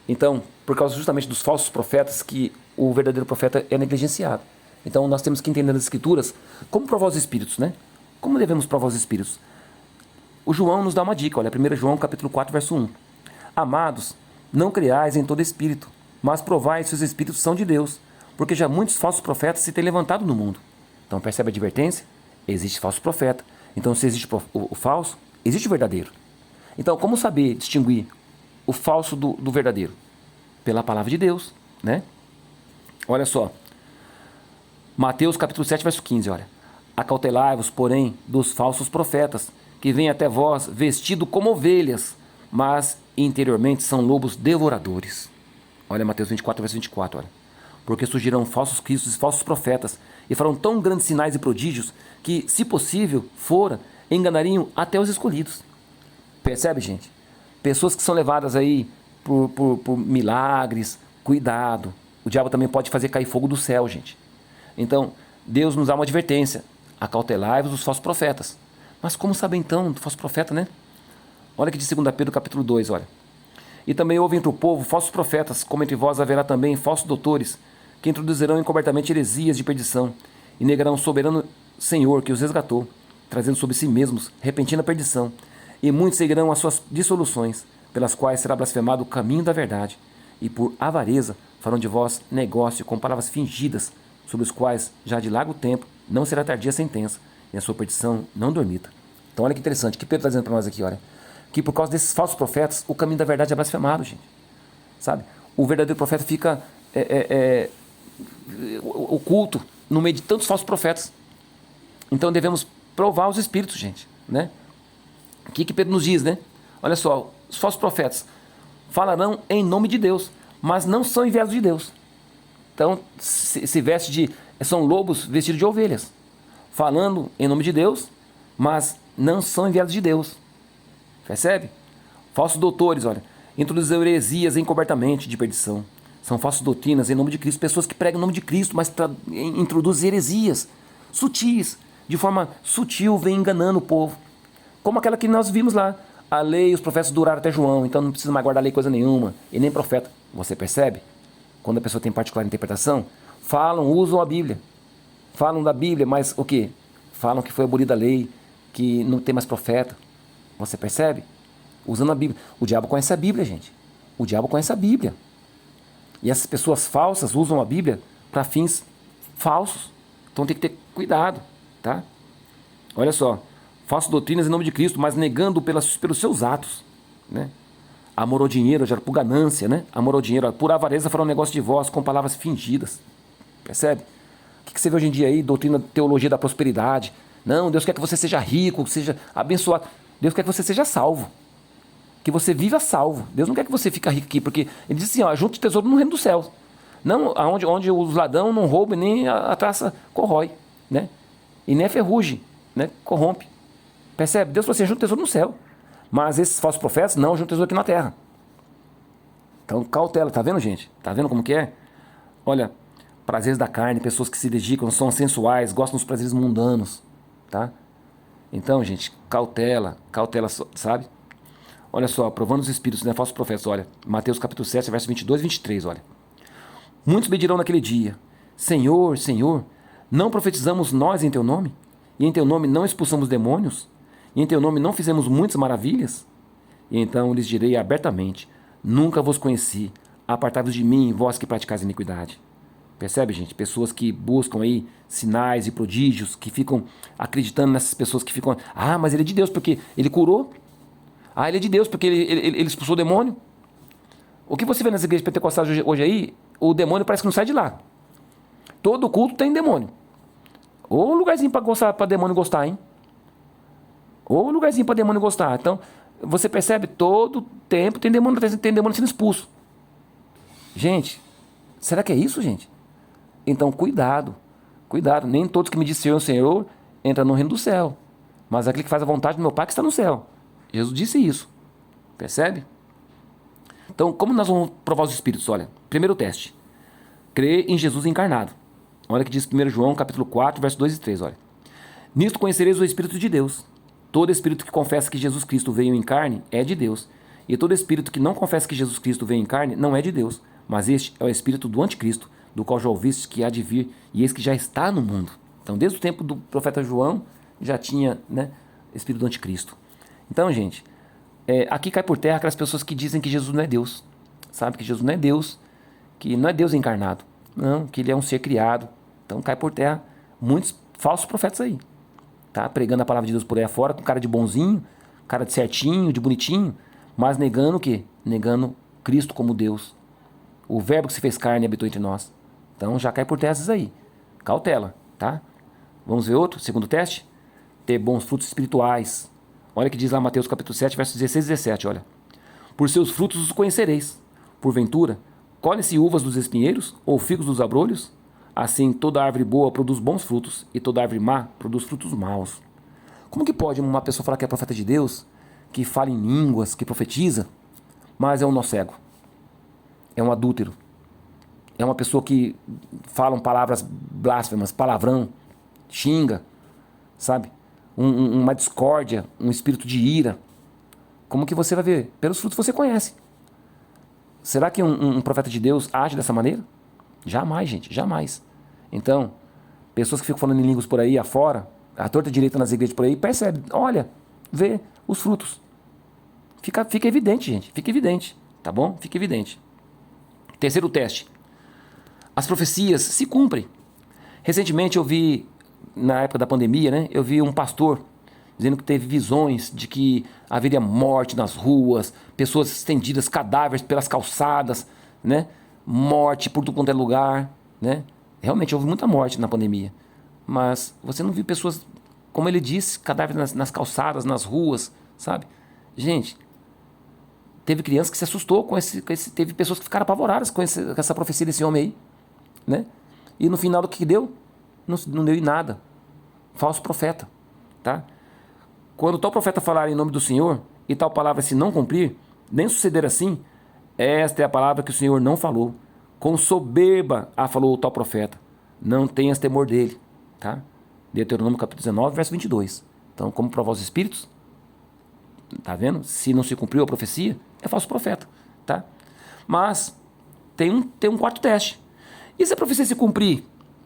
Então, por causa justamente dos falsos profetas, que o verdadeiro profeta é negligenciado. Então, nós temos que entender nas Escrituras como provar os Espíritos, né? Como devemos provar os Espíritos? O João nos dá uma dica, olha, 1 João capítulo 4, verso 1. Amados, não creais em todo espírito, mas provai se os espíritos são de Deus, porque já muitos falsos profetas se têm levantado no mundo. Então, percebe a advertência? Existe falso profeta. Então, se existe o falso, existe o verdadeiro. Então, como saber distinguir o falso do verdadeiro? Pela palavra de Deus, né? Olha só. Mateus capítulo 7, verso 15, olha. Acautelai-vos, porém, dos falsos profetas, que vêm até vós vestidos como ovelhas, mas interiormente são lobos devoradores. Olha Mateus 24, verso 24, olha. Porque surgirão falsos cristos e falsos profetas, e farão tão grandes sinais e prodígios, que, se possível fora, enganariam até os escolhidos. Percebe, gente? Pessoas que são levadas aí por milagres, cuidado. O diabo também pode fazer cair fogo do céu, gente. Então, Deus nos dá uma advertência. Acautelai-vos dos falsos profetas. Mas como saber então do falso profeta, né? Olha que de 2 Pedro capítulo 2, olha. E também houve entre o povo falsos profetas, como entre vós haverá também falsos doutores, que introduzirão encobertamente heresias de perdição, e negarão o soberano Senhor que os resgatou, trazendo sobre si mesmos repentina perdição. E muitos seguirão as suas dissoluções, pelas quais será blasfemado o caminho da verdade, e por avareza farão de vós negócio com palavras fingidas, sobre os quais já de largo tempo não será tardia a sentença, e a sua perdição não dormita. Então olha que interessante, que Pedro está dizendo para nós aqui, olha, que por causa desses falsos profetas, o caminho da verdade é blasfemado, gente. Sabe? O verdadeiro profeta fica oculto no meio de tantos falsos profetas. Então devemos provar os espíritos, gente, né? O que Pedro nos diz, né? Olha só, os falsos profetas falarão em nome de Deus, mas não são enviados de Deus. Então, se veste de... São lobos vestidos de ovelhas, falando em nome de Deus, mas não são enviados de Deus. Percebe? Falsos doutores, olha, introduzem heresias encobertamente de perdição. São falsas doutrinas em nome de Cristo, pessoas que pregam em nome de Cristo, mas introduzem heresias sutis, de forma sutil, vem enganando o povo. Como aquela que nós vimos lá. A lei e os profetas duraram até João, então não precisa mais guardar lei coisa nenhuma, e nem profeta. Você percebe? Quando a pessoa tem particular interpretação, usam a Bíblia. Falam da Bíblia, mas o quê? Falam que foi abolida a lei, que não tem mais profeta. Você percebe? Usando a Bíblia. O diabo conhece a Bíblia, gente. O diabo conhece a Bíblia. E essas pessoas falsas usam a Bíblia para fins falsos. Então tem que ter cuidado, tá? Olha só. Falsas doutrinas em nome de Cristo, mas negando pelos seus atos, né? Amor ao dinheiro, por ganância, né? Amor ao dinheiro, por avareza farão um negócio de vós com palavras fingidas. Percebe? O que você vê hoje em dia aí? Doutrina, teologia da prosperidade. Não, Deus quer que você seja rico, que seja abençoado. Deus quer que você seja salvo. Que você viva salvo. Deus não quer que você fique rico aqui, porque ele diz assim, ó, junte tesouro no reino dos céus. Não, onde os ladrão não roubam, nem a traça corrói, né? E nem a ferrugem, né? Corrompe. Percebe? Deus falou assim, junta tesouro no céu. Mas esses falsos profetas, não, junta tesouro aqui na terra. Então, cautela, tá vendo, gente? Tá vendo como que é? Olha, prazeres da carne, pessoas que se dedicam, são sensuais, gostam dos prazeres mundanos, tá? Então, gente, cautela, sabe? Olha só, provando os espíritos, né? Falsos profetas, olha. Mateus capítulo 7, verso 22 e 23, olha. Muitos me dirão naquele dia, Senhor, Senhor, não profetizamos nós em teu nome? E em teu nome não expulsamos demônios? E em teu nome não fizemos muitas maravilhas? E então lhes direi abertamente, nunca vos conheci, apartai-vos de mim, vós que praticais iniquidade. Percebe, gente? Pessoas que buscam aí sinais e prodígios, que ficam acreditando nessas pessoas que ficam... Ah, mas ele é de Deus porque ele curou. Ah, ele é de Deus porque ele expulsou o demônio. O que você vê nas igrejas pentecostais hoje aí, o demônio parece que não sai de lá. Todo culto tem demônio. Ou um lugarzinho para demônio gostar, hein? Ou lugarzinho para demônio gostar. Então, você percebe, todo tempo tem demônio sendo expulso. Gente, será que é isso, gente? Então, cuidado. Cuidado. Nem todos que me dizem Senhor, Senhor, entram no reino do céu. Mas aquele que faz a vontade do meu Pai que está no céu. Jesus disse isso. Percebe? Então, como nós vamos provar os Espíritos? Olha, primeiro teste. Crer em Jesus encarnado. Olha que diz 1 João, capítulo 4, versos 2 e 3, olha. Nisto conhecereis o Espírito de Deus. Todo Espírito que confessa que Jesus Cristo veio em carne é de Deus. E todo Espírito que não confessa que Jesus Cristo veio em carne não é de Deus. Mas este é o Espírito do Anticristo, do qual já ouviste que há de vir, e esse que já está no mundo. Então, desde o tempo do profeta João, já tinha, né, Espírito do Anticristo. Então, gente, aqui cai por terra aquelas pessoas que dizem que Jesus não é Deus. Sabe que Jesus não é Deus, que não é Deus encarnado. Não, que ele é um ser criado. Então cai por terra muitos falsos profetas aí. Tá? Pregando a palavra de Deus por aí afora, com cara de bonzinho, cara de certinho, de bonitinho, mas negando o quê? Negando Cristo como Deus. O verbo que se fez carne e habitou entre nós. Então já cai por terra esses aí. Cautela, tá? Vamos ver outro, segundo teste? Ter bons frutos espirituais. Olha que diz lá Mateus capítulo 7, versos 16 e 17, olha. Por seus frutos os conhecereis. Porventura, colhem-se uvas dos espinheiros ou figos dos abrolhos? Assim, toda árvore boa produz bons frutos, e toda árvore má produz frutos maus. Como que pode uma pessoa falar que é profeta de Deus, que fala em línguas, que profetiza, mas é um nó cego? É um adúltero. É uma pessoa que fala palavras blasfemas, palavrão, xinga, sabe? Uma discórdia, um espírito de ira. Como que você vai ver? Pelos frutos você conhece. Será que um profeta de Deus age dessa maneira? Jamais, gente, jamais. Então, pessoas que ficam falando em línguas por aí afora, a torta direita nas igrejas por aí, percebe, olha, vê os frutos. Fica evidente, gente, fica evidente, tá bom? Fica evidente. Terceiro teste. As profecias se cumprem. Recentemente eu vi, na época da pandemia, né, eu vi um pastor dizendo que teve visões de que haveria morte nas ruas, pessoas estendidas, cadáveres pelas calçadas, né? Morte por tudo quanto é lugar, né? Realmente houve muita morte na pandemia. Mas você não viu pessoas, como ele disse, cadáveres nas calçadas, nas ruas, sabe? Gente, teve criança que se assustou com esse teve pessoas que ficaram apavoradas com essa profecia desse homem aí, né? E no final do que deu? Não deu em nada. Falso profeta, tá? Quando tal profeta falar em nome do Senhor e tal palavra se não cumprir, nem suceder assim, esta é a palavra que o Senhor não falou. Com soberba falou o tal profeta. Não tenhas temor dele, tá? Deuteronômio capítulo 19, verso 22. Então, como provar os espíritos? Tá vendo? Se não se cumpriu a profecia, é falso profeta, tá? Mas tem um quarto teste. E se a profecia se cumprir,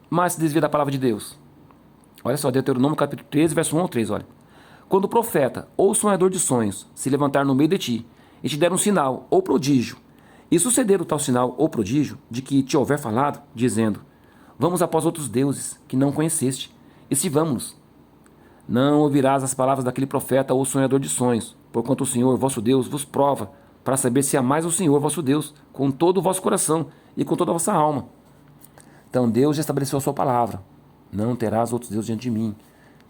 mas se desvia da palavra de Deus? Olha só, Deuteronômio capítulo 13, verso 1 ao 3, olha. Quando o profeta ou o sonhador de sonhos se levantar no meio de ti e te der um sinal ou prodígio, e suceder o tal sinal ou prodígio de que te houver falado, dizendo, vamos após outros deuses que não conheceste, e sirvamo-nos. Não ouvirás as palavras daquele profeta ou sonhador de sonhos, porquanto o Senhor, vosso Deus, vos prova, para saber se amais o Senhor, vosso Deus, com todo o vosso coração e com toda a vossa alma. Então Deus já estabeleceu a sua palavra. Não terás outros deuses diante de mim.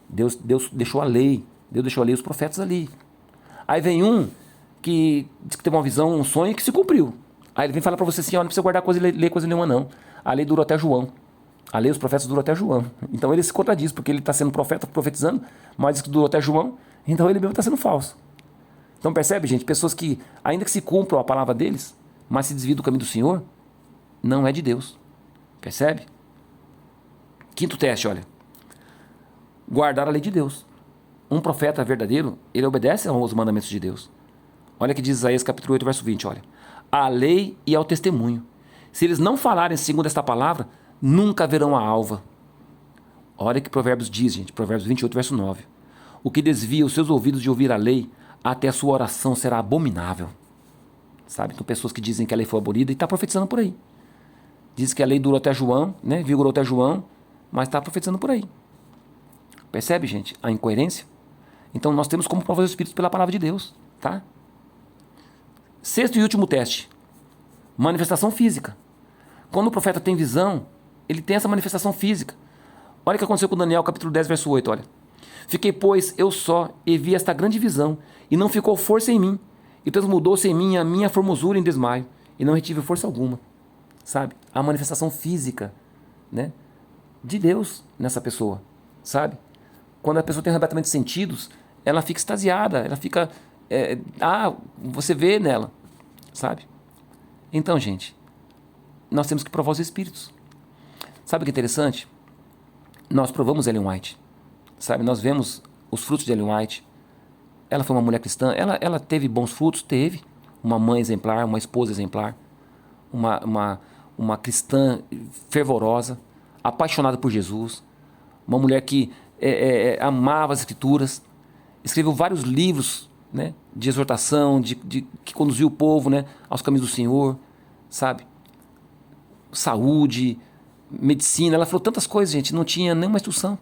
Deus deixou a lei. Deus deixou a lei os profetas ali. Aí vem um que diz que teve uma visão, um sonho que se cumpriu. Aí ele vem falar para você assim, ó, não precisa guardar coisa e ler coisa nenhuma não. A lei durou até João. A lei, os profetas duram até João. Então ele se contradiz, porque ele está sendo profeta, profetizando, mas diz que durou até João, então ele mesmo está sendo falso. Então percebe, gente, pessoas que, ainda que se cumpram a palavra deles, mas se desviam do caminho do Senhor, não é de Deus. Percebe? Quinto teste, olha. Guardar a lei de Deus. Um profeta verdadeiro, ele obedece aos mandamentos de Deus. Olha que diz Isaías capítulo 8, verso 20, olha. À lei e ao testemunho. Se eles não falarem segundo esta palavra, nunca verão a alva. Olha que Provérbios diz, gente. Provérbios 28, verso 9. O que desvia os seus ouvidos de ouvir a lei, até a sua oração será abominável. Sabe? Então pessoas que dizem que a lei foi abolida e está profetizando por aí. Diz que a lei durou até João, né? Vigorou até João, mas está profetizando por aí. Percebe, gente, a incoerência? Então nós temos como provar os espíritos pela palavra de Deus, tá? Sexto e último teste. Manifestação física. Quando o profeta tem visão, ele tem essa manifestação física. Olha o que aconteceu com Daniel, capítulo 10, verso 8, olha. Fiquei, pois, eu só, e vi esta grande visão, e não ficou força em mim, e transmudou-se em mim a minha formosura em desmaio, e não retive força alguma. Sabe? A manifestação física, né, de Deus nessa pessoa, sabe? Quando a pessoa tem um arrebatamento de sentidos, ela fica extasiada, ela fica... você vê nela, sabe? Então, gente, nós temos que provar os espíritos. Sabe o que é interessante? Nós provamos Ellen White, sabe? Nós vemos os frutos de Ellen White. Ela foi uma mulher cristã, ela teve bons frutos? Teve. Uma mãe exemplar, uma esposa exemplar, uma cristã fervorosa, apaixonada por Jesus, uma mulher que amava as Escrituras, escreveu vários livros, né, de exortação, que conduziu o povo, né, aos caminhos do Senhor, sabe? Saúde, medicina, ela falou tantas coisas, gente, não tinha nenhuma instrução,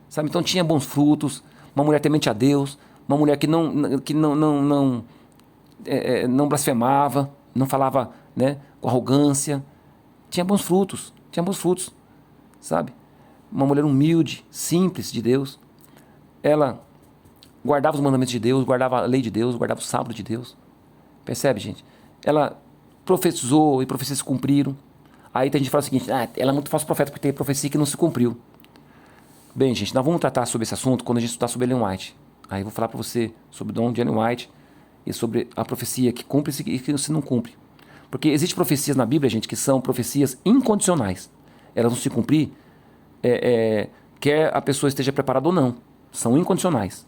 sabe? Então tinha bons frutos, uma mulher temente a Deus, uma mulher que não blasfemava, não falava, né, com arrogância, tinha bons frutos, sabe? Uma mulher humilde, simples de Deus. Ela guardava os mandamentos de Deus, guardava a lei de Deus, guardava o sábado de Deus. Percebe, gente? Ela profetizou e profecias se cumpriram. Aí tem gente que fala o seguinte, ela é muito falso profeta porque tem profecia que não se cumpriu. Bem, gente, nós vamos tratar sobre esse assunto quando a gente estudar sobre Ellen White. Aí eu vou falar para você sobre o dom de Ellen White e sobre a profecia que cumpre e que se não cumpre. Porque existem profecias na Bíblia, gente, que são profecias incondicionais. Elas vão se cumprir quer a pessoa esteja preparada ou não. São incondicionais.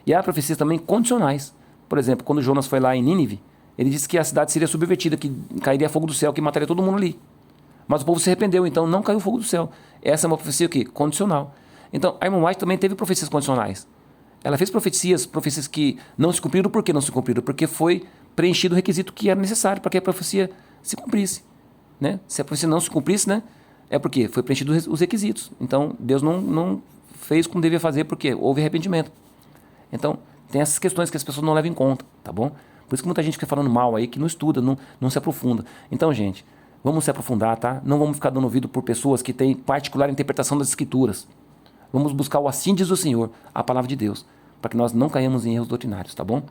E há profecias também condicionais. Por exemplo, quando Jonas foi lá em Nínive, ele disse que a cidade seria subvertida, que cairia fogo do céu, que mataria todo mundo ali. Mas o povo se arrependeu, então não caiu fogo do céu. Essa é uma profecia o quê? Condicional. Então, a Ellen White também teve profecias condicionais. Ela fez profecias que não se cumpriram. Por que não se cumpriram? Porque foi preenchido o requisito que era necessário para que a profecia se cumprisse, né? Se a profecia não se cumprisse, né? É porque foi preenchido os requisitos. Então, Deus não fez como devia fazer, porque houve arrependimento. Então, tem essas questões que as pessoas não levam em conta, tá bom? Por isso que muita gente fica falando mal aí, que não estuda, não se aprofunda. Então, gente, vamos se aprofundar, tá? Não vamos ficar dando ouvido por pessoas que têm particular interpretação das Escrituras. Vamos buscar o assim diz o Senhor, a palavra de Deus, para que nós não caímos em erros doutrinários, tá bom?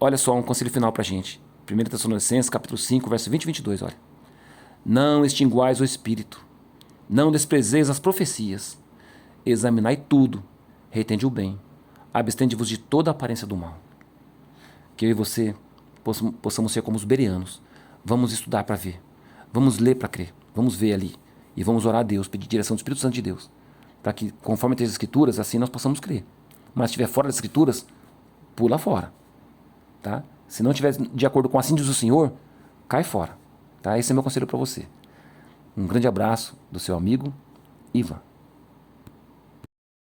Olha só um conselho final pra gente. 1 Tessalonicenses, capítulo 5, verso 20 e 22, olha. Não extinguais o espírito, não desprezeis as profecias, examinai tudo, retende o bem, abstende-vos de toda a aparência do mal. Que eu e você possamos ser como os bereanos. Vamos estudar para ver, vamos ler para crer, vamos ver ali, e vamos orar a Deus, pedir direção do Espírito Santo de Deus, para que, conforme tem as Escrituras, assim nós possamos crer. Mas se estiver fora das Escrituras, pula fora, tá? Se não estiver de acordo com assim diz o Senhor, cai fora, tá? Esse é meu conselho para você. Um grande abraço do seu amigo Ivan.